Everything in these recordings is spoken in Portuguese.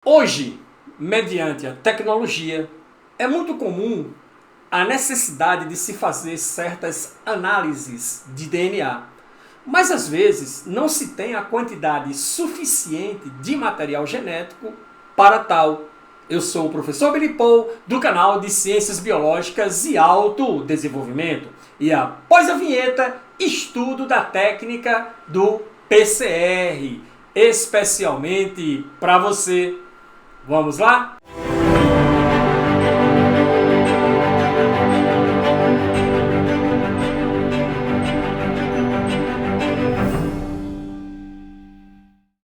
Hoje, mediante a tecnologia, é muito comum a necessidade de se fazer certas análises de DNA. Mas às vezes não se tem a quantidade suficiente de material genético para tal. Eu sou o professor Billy Paul, do canal de Ciências Biológicas e Autodesenvolvimento. E após a vinheta, estudo da técnica do PCR, especialmente para você. Vamos lá?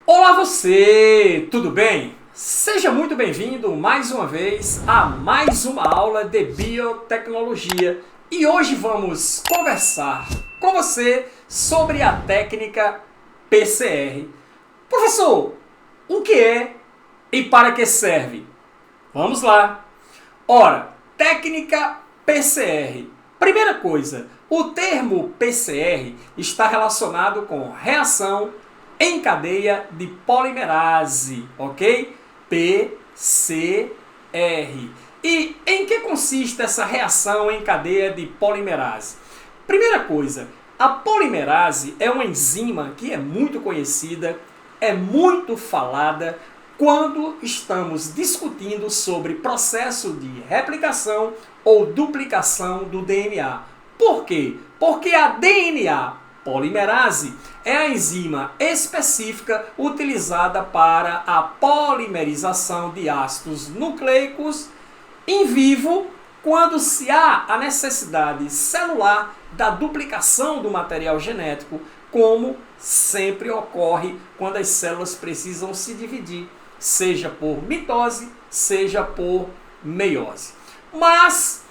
Olá você, tudo bem? Seja muito bem-vindo mais uma vez a mais uma aula de biotecnologia. E hoje vamos conversar com você sobre a técnica PCR. Professor, o que é e para que serve? Vamos lá. Ora, técnica PCR. Primeira coisa, o termo PCR está relacionado com reação em cadeia de polimerase, ok? PCR. E em que consiste essa reação em cadeia de polimerase? Primeira coisa, a polimerase é uma enzima que é muito conhecida, é muito falada quando estamos discutindo sobre processo de replicação ou duplicação do DNA. Por quê? Porque a DNA polimerase é a enzima específica utilizada para a polimerização de ácidos nucleicos em vivo quando se há a necessidade celular da duplicação do material genético, como sempre ocorre quando as células precisam se dividir, seja por mitose, seja por meiose. Mas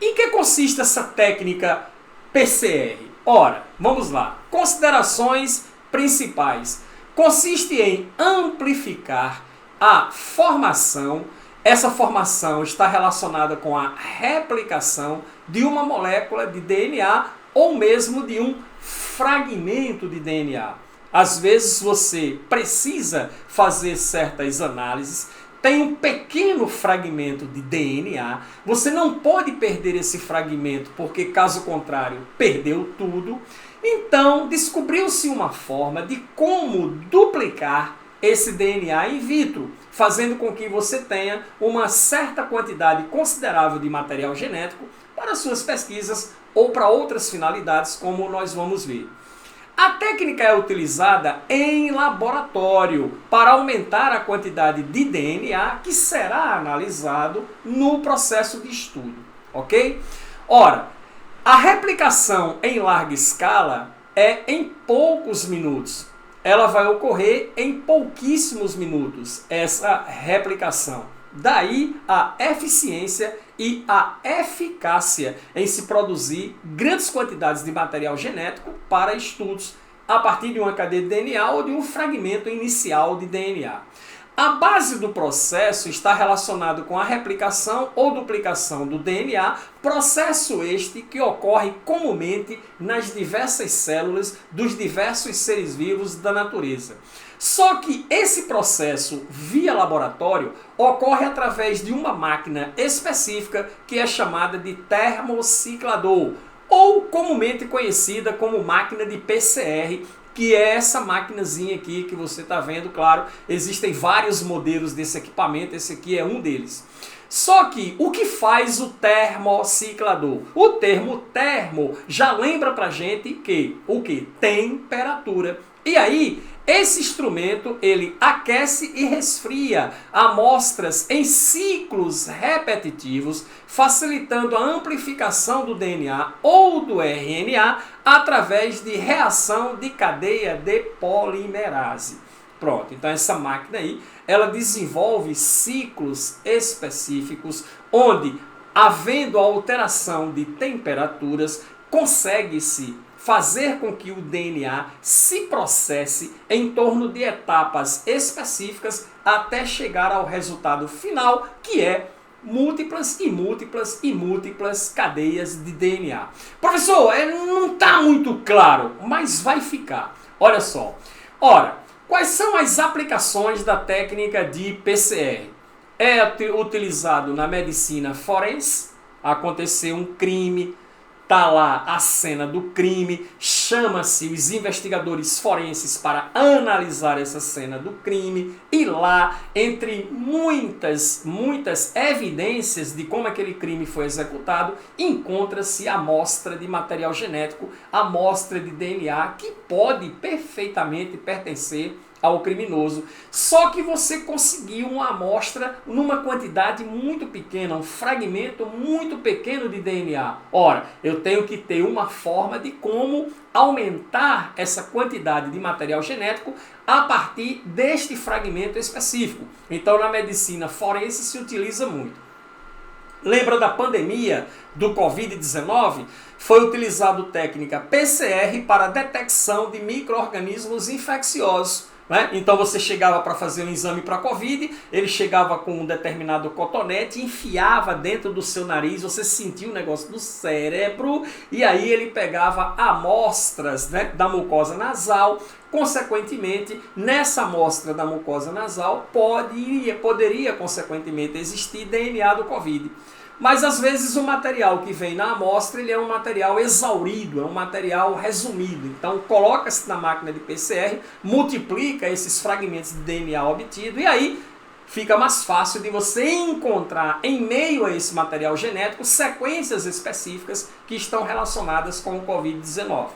em que consiste essa técnica PCR? Ora, vamos lá. Considerações principais. Consiste em amplificar a formação. Essa formação está relacionada com a replicação de uma molécula de DNA ou mesmo de um fragmento de DNA. Às vezes você precisa fazer certas análises, tem um pequeno fragmento de DNA, você não pode perder esse fragmento, porque caso contrário, perdeu tudo. Então, descobriu-se uma forma de como duplicar esse DNA in vitro, fazendo com que você tenha uma certa quantidade considerável de material genético para suas pesquisas ou para outras finalidades, como nós vamos ver. A técnica é utilizada em laboratório para aumentar a quantidade de DNA que será analisado no processo de estudo, ok? Ora, a replicação em larga escala é em poucos minutos. Ela vai ocorrer em pouquíssimos minutos, essa replicação. Daí a eficiência e a eficácia em se produzir grandes quantidades de material genético para estudos a partir de uma cadeia de DNA ou de um fragmento inicial de DNA. A base do processo está relacionado com a replicação ou duplicação do DNA, processo este que ocorre comumente nas diversas células dos diversos seres vivos da natureza. Só que esse processo via laboratório ocorre através de uma máquina específica que é chamada de termociclador, ou comumente conhecida como máquina de PCR, que é essa maquinazinha aqui que você está vendo. Claro, existem vários modelos desse equipamento, esse aqui é um deles. Só que o que faz o termociclador? O termo termo já lembra pra gente que o que? Temperatura. E aí, esse instrumento, ele aquece e resfria amostras em ciclos repetitivos, facilitando a amplificação do DNA ou do RNA através de reação de cadeia de polimerase. Pronto, então essa máquina aí, ela desenvolve ciclos específicos onde, havendo a alteração de temperaturas, consegue-se fazer com que o DNA se processe em torno de etapas específicas até chegar ao resultado final, que é múltiplas cadeias de DNA. Professor, não está muito claro, mas vai ficar. Olha só. Ora, Quais são as aplicações da técnica de PCR? É utilizado na medicina forense. Aconteceu um crime, está lá a cena do crime, chama-se os investigadores forenses para analisar essa cena do crime e lá, entre muitas evidências de como aquele crime foi executado, encontra-se a amostra de material genético, a amostra de DNA que pode perfeitamente pertencer ao criminoso. Só que você conseguiu uma amostra numa quantidade muito pequena, um fragmento muito pequeno de DNA. Ora, eu tenho que ter uma forma de como aumentar essa quantidade de material genético a partir deste fragmento específico. Então, na medicina forense se utiliza muito. Lembra da pandemia do Covid-19? Foi utilizado técnica PCR para detecção de micro-organismos infecciosos. Então você chegava para fazer um exame para Covid, ele chegava com um determinado cotonete, enfiava dentro do seu nariz, você sentia o negócio do cérebro, e aí ele pegava amostras da mucosa nasal. Consequentemente, nessa amostra da mucosa nasal, poderia consequentemente existir DNA do Covid. Mas às vezes o material que vem na amostra ele é um material exaurido, é um material resumido. Então coloca-se na máquina de PCR, multiplica esses fragmentos de DNA obtido e aí fica mais fácil de você encontrar em meio a esse material genético sequências específicas que estão relacionadas com o Covid-19.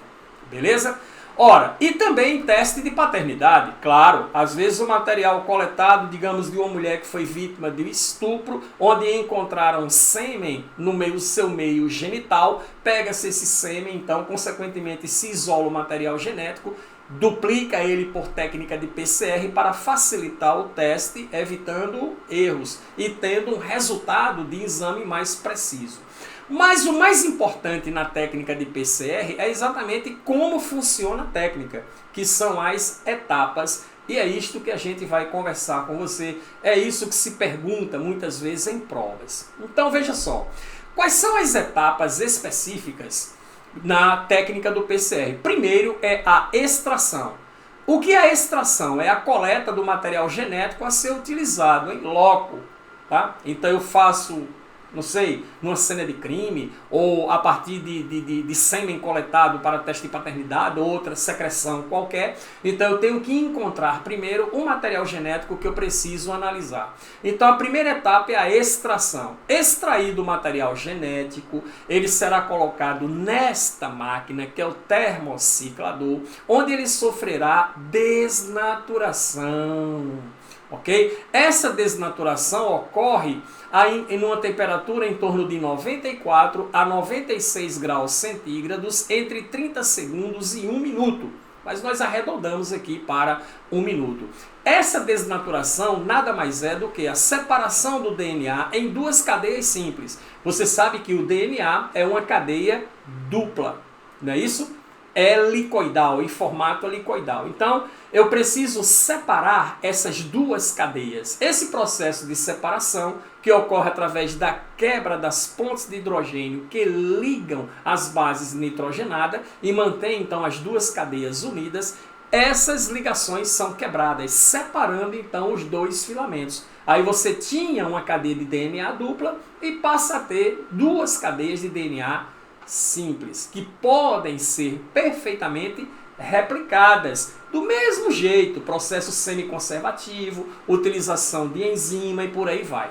Beleza? Ora, e também teste de paternidade, claro, às vezes o material coletado, digamos, de uma mulher que foi vítima de estupro, onde encontraram sêmen no seu meio genital, pega-se esse sêmen, então, consequentemente, se isola o material genético, duplica ele por técnica de PCR para facilitar o teste, evitando erros e tendo um resultado de exame mais preciso. Mas o mais importante na técnica de PCR é exatamente como funciona a técnica, que são as etapas, e é isto que a gente vai conversar com você, é isso que se pergunta muitas vezes em provas. Então veja só, quais são as etapas específicas na técnica do PCR? Primeiro é a extração. O que é a extração? É a coleta do material genético a ser utilizado em loco. Tá? Então eu faço, não sei, numa cena de crime, ou a partir de sêmen coletado para teste de paternidade, ou outra secreção qualquer. Então eu tenho que encontrar primeiro um material genético que eu preciso analisar. Então a primeira etapa é a extração. Extraído o material genético, ele será colocado nesta máquina, que é o termociclador, onde ele sofrerá desnaturação. Ok? Essa desnaturação ocorre em uma temperatura em torno de 94 a 96 graus centígrados entre 30 segundos e 1 minuto. Mas nós arredondamos aqui para 1 minuto. Essa desnaturação nada mais é do que a separação do DNA em duas cadeias simples. Você sabe que o DNA é uma cadeia dupla, não é isso? Helicoidal, em formato helicoidal. Então, eu preciso separar essas duas cadeias. Esse processo de separação, que ocorre através da quebra das pontes de hidrogênio que ligam as bases nitrogenadas e mantém então as duas cadeias unidas, essas ligações são quebradas, separando então os dois filamentos. Aí você tinha uma cadeia de DNA dupla e passa a ter duas cadeias de DNA simples, que podem ser perfeitamente replicadas do mesmo jeito, processo semiconservativo, utilização de enzima e por aí vai.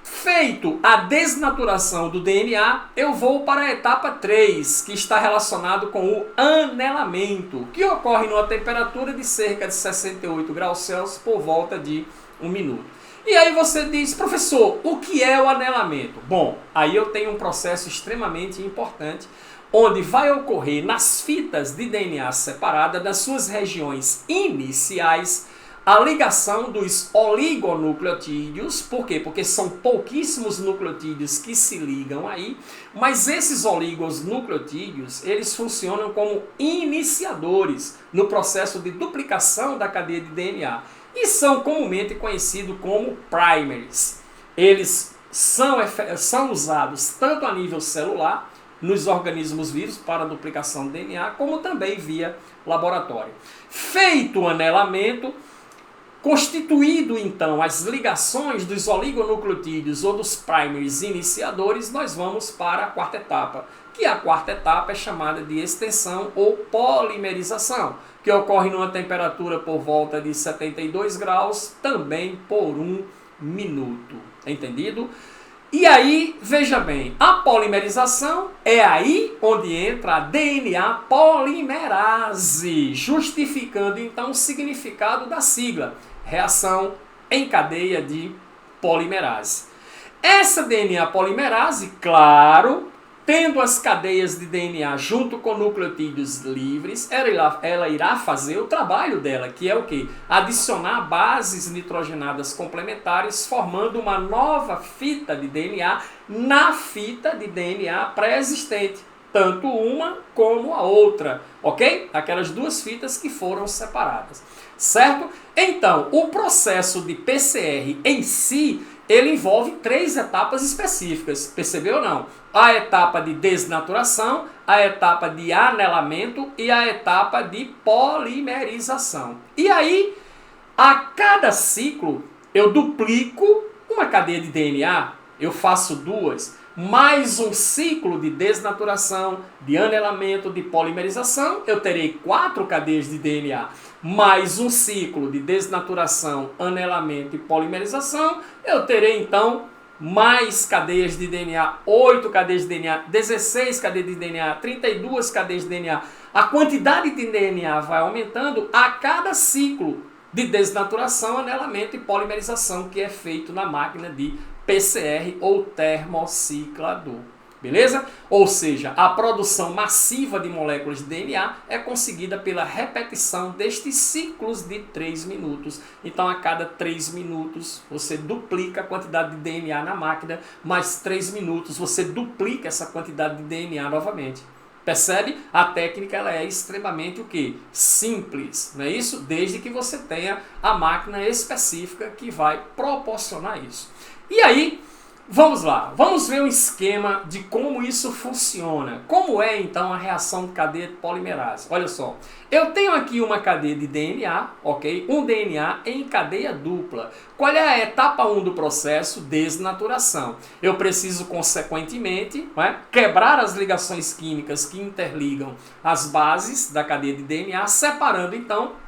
Feito a desnaturação do DNA, eu vou para a etapa 3, que está relacionado com o anelamento, que ocorre numa temperatura de cerca de 68 graus Celsius por volta de 1 minuto. E aí você diz, professor, o que é o anelamento? Bom, aí eu tenho um processo extremamente importante, onde vai ocorrer nas fitas de DNA separadas, das suas regiões iniciais, a ligação dos oligonucleotídeos. Por quê? Porque são pouquíssimos nucleotídeos que se ligam aí, mas esses oligonucleotídeos, eles funcionam como iniciadores no processo de duplicação da cadeia de DNA e são comumente conhecidos como primers. Eles são usados tanto a nível celular nos organismos vivos para duplicação do DNA, como também via laboratório. Feito o anelamento, constituído então as ligações dos oligonucleotídeos ou dos primers iniciadores, nós vamos para a quarta etapa, que a quarta etapa é chamada de extensão ou polimerização, que ocorre numa temperatura por volta de 72 graus, também por 1 minuto. Entendido? E aí, veja bem, a polimerização é aí onde entra a DNA polimerase, justificando então o significado da sigla, reação em cadeia de polimerase. Essa DNA polimerase, claro, tendo as cadeias de DNA junto com nucleotídeos livres, ela irá fazer o trabalho dela, que é o quê? Adicionar bases nitrogenadas complementares, formando uma nova fita de DNA na fita de DNA pré-existente. Tanto uma como a outra, ok? Aquelas duas fitas que foram separadas, certo? Então, o processo de PCR em si, ele envolve 3 etapas específicas, percebeu ou não? A etapa de desnaturação, a etapa de anelamento e a etapa de polimerização. E aí, a cada ciclo, eu duplico uma cadeia de DNA, eu faço 2, mais um ciclo de desnaturação, de anelamento, de polimerização, eu terei 4 cadeias de DNA, mais um ciclo de desnaturação, anelamento e polimerização, eu terei então mais cadeias de DNA, 8 cadeias de DNA, 16 cadeias de DNA, 32 cadeias de DNA. A quantidade de DNA vai aumentando a cada ciclo de desnaturação, anelamento e polimerização que é feito na máquina de PCR ou termociclador. Beleza? Ou seja, a produção massiva de moléculas de DNA é conseguida pela repetição destes ciclos de 3 minutos. Então, a cada 3 minutos, você duplica a quantidade de DNA na máquina, mais 3 minutos, você duplica essa quantidade de DNA novamente. Percebe? A técnica ela é extremamente o quê? Simples, não é isso? Desde que você tenha a máquina específica que vai proporcionar isso. E aí, vamos lá, vamos ver um esquema de como isso funciona. Como é então a reação de cadeia de polimerase? Olha só, eu tenho aqui uma cadeia de DNA, ok? Um DNA em cadeia dupla. Qual é a etapa 1 do processo? Desnaturação. Eu preciso, consequentemente, quebrar as ligações químicas que interligam as bases da cadeia de DNA, separando então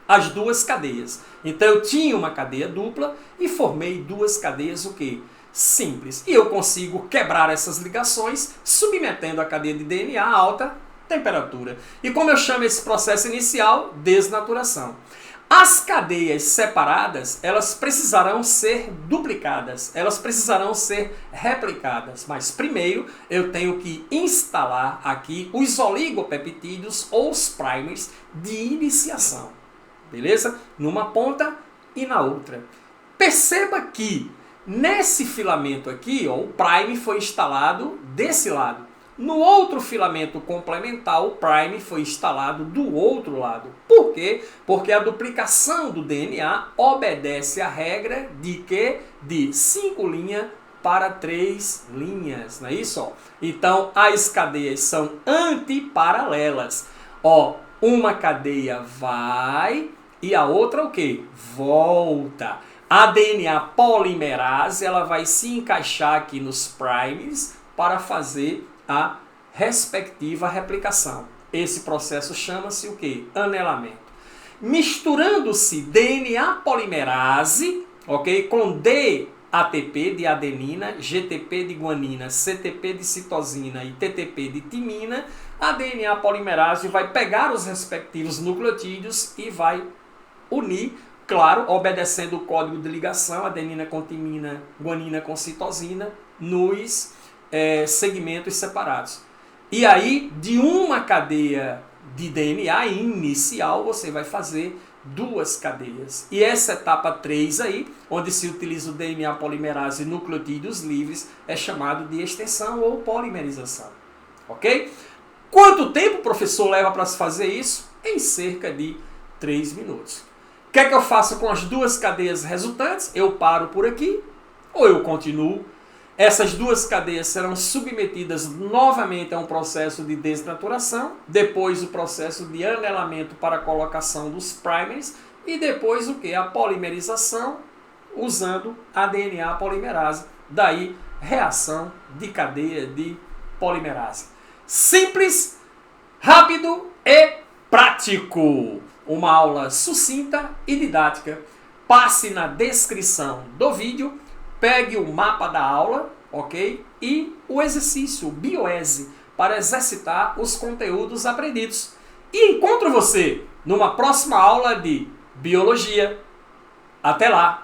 as 2 cadeias. Então eu tinha uma cadeia dupla e formei 2 cadeias o quê? Simples. E eu consigo quebrar essas ligações submetendo a cadeia de DNA a alta temperatura. E como eu chamo esse processo inicial? Desnaturação. As cadeias separadas, elas precisarão ser duplicadas, elas precisarão ser replicadas. Mas primeiro eu tenho que instalar aqui os oligopeptídeos ou os primers de iniciação. Beleza? Numa ponta e na outra. Perceba que nesse filamento aqui, ó, o prime foi instalado desse lado. No outro filamento complementar, o prime foi instalado do outro lado. Por quê? Porque a duplicação do DNA obedece à regra de que? De 5 linhas para 3 linhas. Não é isso? Ó? Então, as cadeias são antiparalelas. Ó, uma cadeia vai e a outra o quê? Volta. A DNA polimerase ela vai se encaixar aqui nos primers para fazer a respectiva replicação. Esse processo chama-se o quê? Anelamento. Misturando-se DNA polimerase, ok? Com DATP de adenina, GTP de guanina, CTP de citosina e TTP de timina, a DNA polimerase vai pegar os respectivos nucleotídeos e vai unir, claro, obedecendo o código de ligação, adenina com timina, guanina com citosina, nos segmentos separados. E aí, de uma cadeia de DNA inicial, você vai fazer 2 cadeias. E essa etapa 3 aí, onde se utiliza o DNA polimerase e nucleotídeos livres, é chamado de extensão ou polimerização. Ok? Quanto tempo o professor leva para se fazer isso? Em cerca de 3 minutos. O que é que eu faço com as 2 cadeias resultantes? Eu paro por aqui ou eu continuo? Essas duas cadeias serão submetidas novamente a um processo de desnaturação, depois o processo de anelamento para a colocação dos primers e depois o que? A polimerização usando a DNA polimerase. Daí, reação de cadeia de polimerase. Simples, rápido e prático. Uma aula sucinta e didática. Passe na descrição do vídeo, pegue o mapa da aula, ok? E o exercício, o bioese, para exercitar os conteúdos aprendidos. E encontro você numa próxima aula de biologia. Até lá!